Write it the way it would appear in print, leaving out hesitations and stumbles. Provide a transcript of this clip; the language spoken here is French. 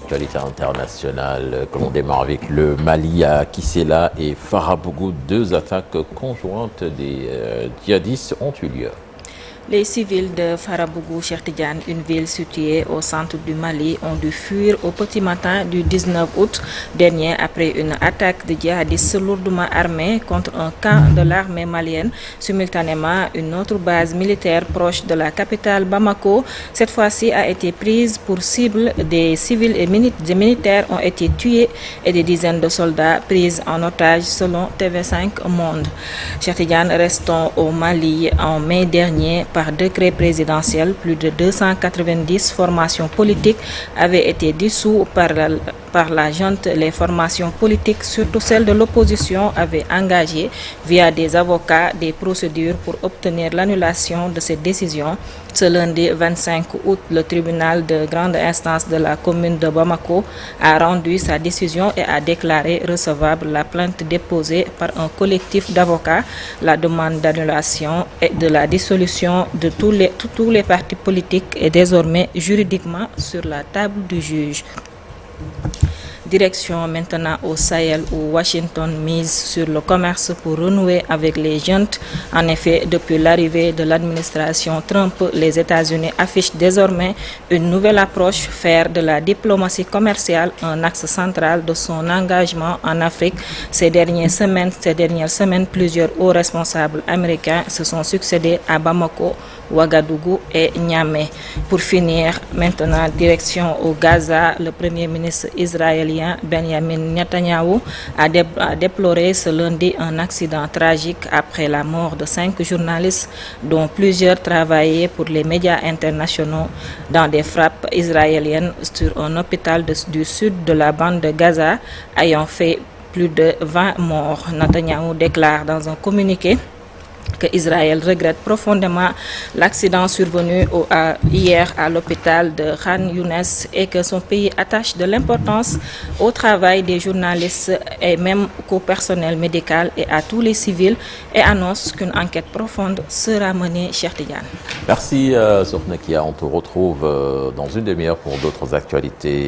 actualités internationales que l'on démarre avec le Mali à Kissela et Farabougou. 2 attaques conjointes des djihadistes ont eu lieu. Les civils de Farabougou, Cheikh Tidiane, une ville située au centre du Mali, ont dû fuir au petit matin du 19 août dernier après une attaque de djihadistes lourdement armés contre un camp de l'armée malienne. Simultanément, une autre base militaire proche de la capitale Bamako, cette fois-ci, a été prise pour cible. Des civils et des militaires ont été tués et des dizaines de soldats pris en otage selon TV5 Monde. Cheikh Tidiane, restons au Mali en mai dernier. Par décret présidentiel, plus de 290 formations politiques avaient été dissoues par la junte. Les formations politiques, surtout celles de l'opposition, avaient engagé via des avocats des procédures pour obtenir l'annulation de cette décision. Ce lundi 25 août, le tribunal de grande instance de la commune de Bamako a rendu sa décision et a déclaré recevable la plainte déposée par un collectif d'avocats. La demande d'annulation et de la dissolution de tous les partis politiques est désormais juridiquement sur la table du juge. Direction maintenant au Sahel où Washington mise sur le commerce pour renouer avec les juntes. En effet, depuis l'arrivée de l'administration Trump, les États-Unis affichent désormais une nouvelle approche, faire de la diplomatie commerciale un axe central de son engagement en Afrique. Ces dernières semaines, plusieurs hauts responsables américains se sont succédés à Bamako, Ouagadougou et Niamey. Pour finir, maintenant, direction au Gaza, le premier ministre israélien Benjamin Netanyahu a déploré ce lundi un accident tragique après la mort de 5 journalistes, dont plusieurs travaillaient pour les médias internationaux dans des frappes israéliennes sur un hôpital du sud de la bande de Gaza, ayant fait plus de 20 morts. Netanyahu déclare dans un communiqué que Israël regrette profondément l'accident survenu hier à l'hôpital de Khan Younes et que son pays attache de l'importance au travail des journalistes et même qu'au personnel médical et à tous les civils et annonce qu'une enquête profonde sera menée, Cheikh Tidiane. Merci Sofna Kia, on te retrouve dans une demi-heure pour d'autres actualités.